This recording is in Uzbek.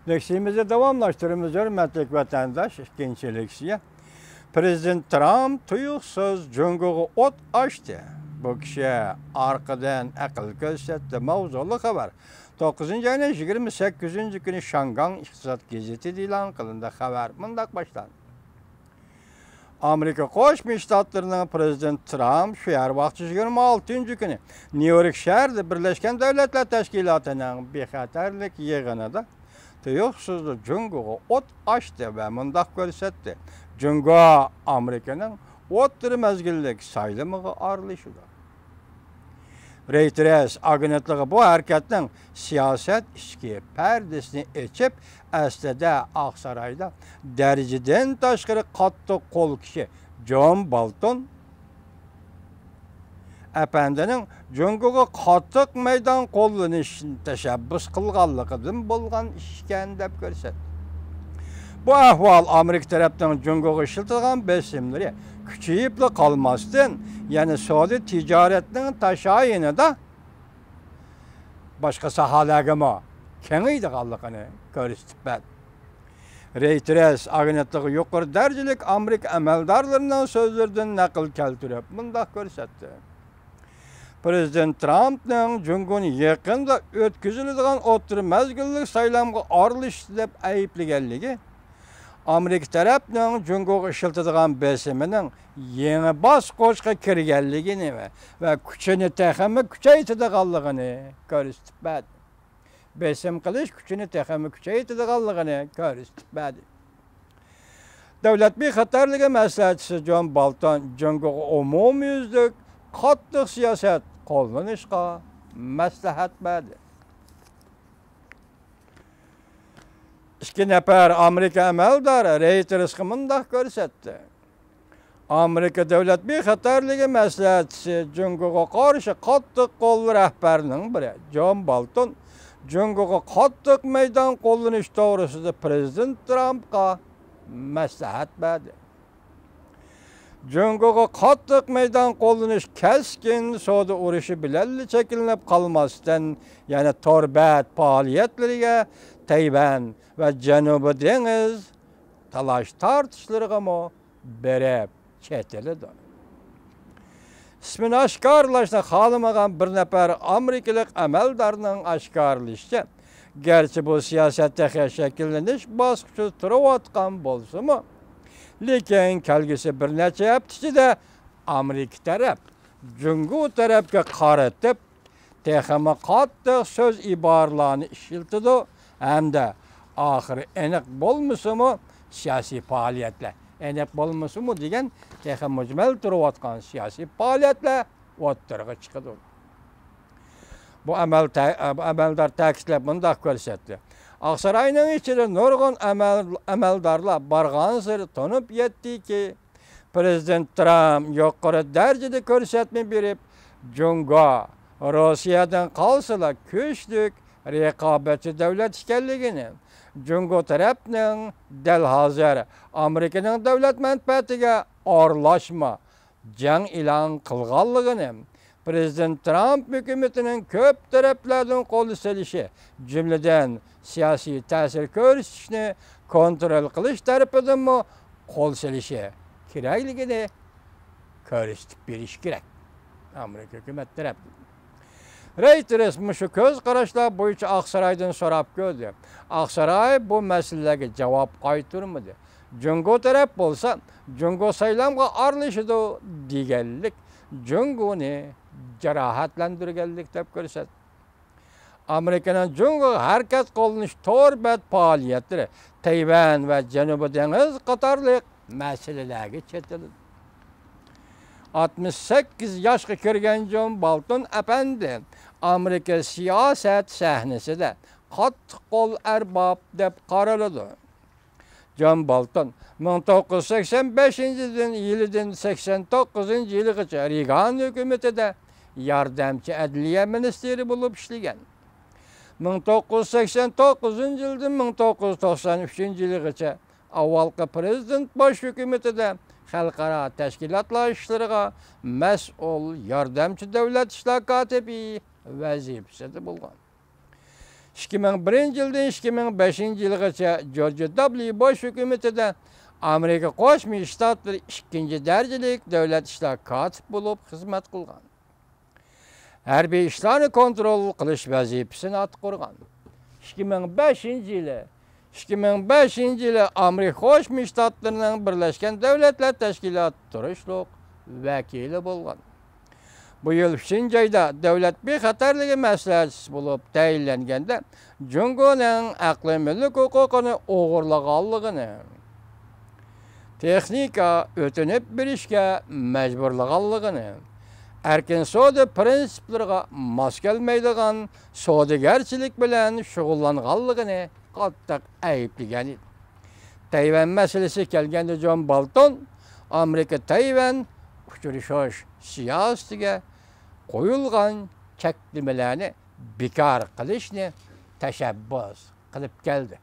Leksimizi davamlaştırımız hürmetlik vatandaş, ikinci leksiye. Prezident Trump tuyuksuz Cungo'ya ot açtı. Bu kişi arkadan akıl gösterdi. Mavzulu haber. 9. ayının 28. günü Şangan İktisat Gazeti ilan kılındı haber. Mındak başlandı. Amerika Qo'shma Shtatlarının Prezident Trump şu yer vaqti 26. günü New York şəhərində Birleşken Devletler Teşkilatı'nın bexatarlik yığınında tuyuqsuzlu Cungo'ya ot açtı ve mındaq gösterdi. Cungo Amerika'nın otları mezgillik saylımığı arılışıdır. Reuters agentlığı bu hareketinin siyaset işki perdesini açıp aslında Aksaray'da dereceden taşkırı katlı kol kişi John Bolton efendinin Cungo'ya katlık meydan kollanışını teşebbüs kılgallıqıdın bulgan işken dep görset. Bu ahval Amerika tarafından Cungo'ya işiltilgan besimleri küçüyüp kalmasın, yani Saudi ticaretinin taşayını da başka sahalarga mı kengiydi kallıqını görüstük ben. Reuters agentlığı yukarı derecelik Amerika emeldarlarından sözlerden nakıl keltirip mındaq görsetti. Prezident Trump'ın Cungo'nun yakında ötküzülüdüğün oturum mezgillik saylamga arılıştı dep ayıplıgelliği, Amerika tarafından Cungo'ya işiltilgan besiminin yeni basqoçqa kirgenligini ve küçünü texemi küçeytidiganligini görüstüpbedi. Besim qilish küçünü texemi küçeytidiganligini görüstüpbedi. Devlet bexatarligi maslahatchisi John Bolton Cungo'ya umumyüzlük qattiq siyaset qo'llanishga maslahat berdi. İki nefer Amerika emeldari Reuters'ga mındaq görsetdi. Amerika devlet bexatarligi maslahatchisi Cungo'ya qarşı qattiq qo'l rahbarining biri John Bolton Cungo'ya qattiq meydan qo'llanish to'g'risida Prezident Trump'ga maslahat berdi. Cungo'ya qattiq meydan qo'llanish keskin savdo urushi bilan chekinib qalmasdan, yani torbat faoliyatlariga Tayvan ve Janubi Deniz talaş tartışlarına mı berep çetelidir. İsmini aşkarlaşına kalmayan bir nefer Amerikalık emeldarının aşkarlaşışı, gerçi bu siyasette şekilleniş baskısı turvatkan bolsa mı, lekin kelgisi bir neçe yaptışı da Amerika taraf, Cungo tarafga qaratıp, texemi qattiq söz ibarlarını işiltidi, hem de ahir enek bolmasa mu siyasi faaliyetler, enek bolmasa mu degen texem mücmel turvatkan siyasi faaliyetler o'ttirg'i chiqadi. Bu ameldar ta'kidlab mundaq ko'rsatdi. Aksarayning ichida nurg'un ameldarlar bargan sari tonib yetdiki, Prezident Trump yuqori darajada ko'rsatma berib, Cungo Rossiyadan qalsalar kuchlik rekabetçi devlet ekanligini, Cungo tarafning dal hozir Amerikaning davlat manfaatiga aralashma jang e'lon qilganligini, Prezident Trump hukumatining ko'p taraflardan qo'l selishi, jumladan siyosiy ta'sir ko'rsatishni kontrol qilish tarafidan qo'l selishi kerakligini ko'rsatib berish kerak. Amerika hukumati tarafidan. Reuters şu göz qarashlar bo'yicha Aksaraydan so'rab ko'rdi. Aksaray bu masalaga javob qaytarmadi. Cungo taraf bo'lsa, Cungo saylamga aralashadi deganlik Cungoni jarohatlantirganlik deb ko'rsatdi. Amerikaning Cungo harakat qilinish torbat faoliyatlari Tayvan va Janubiy dengiz qatorli masalalarga chetildi. 68 yaşga kirgan John Bolton efendi Amerika siyaset sahnesida qattiq qo'l arbab deb qaraladi. John Bolton 1985-yildan 89-yilgacha Reagan hukumatida yordamchi adliya ministri bo'lib ishlagan. 1989-yildan 1993-yilgacha avvalgi prezident bosh hukumatida xalqaro tashkilotlar ishlariga mas'ul yordamchi davlat ishlar kotibi vazifasida bo'lgan. 2001 yıldan 2005 yılgacha George W. Bush hükümetinde Amerika Qo'shma Shtatlari ikkinchi darajalik davlat ishlar katib bo'lib xizmat qilgan. Harbiy ishlarni kontrol qilish vazifasini atqurgan. 2005 yili Amerika Qo'shma Shtatlarining Birlashgan Davlatlar Tashkiloti turishliq vakili bo'lgan. Bu yil 3-oyda davlat bexatarligi maslahatchisi bo'lib tayinlanganda Jungoning aqli millik huquqini o'g'irlaganligini, texnika o'tinib berishga majburlaganligini, erkin savdo prinsiplariga mos kelmaydigan savdogarchilik bilan shug'ullanganligini qattiq ayblagan edi. Tayvan masalasi kelganda Jon Bolton Amerika Tayvan uchrashish siyosatiga qo'yilgan cheklamalarni bekor qilishni tashabbus qilib keldi.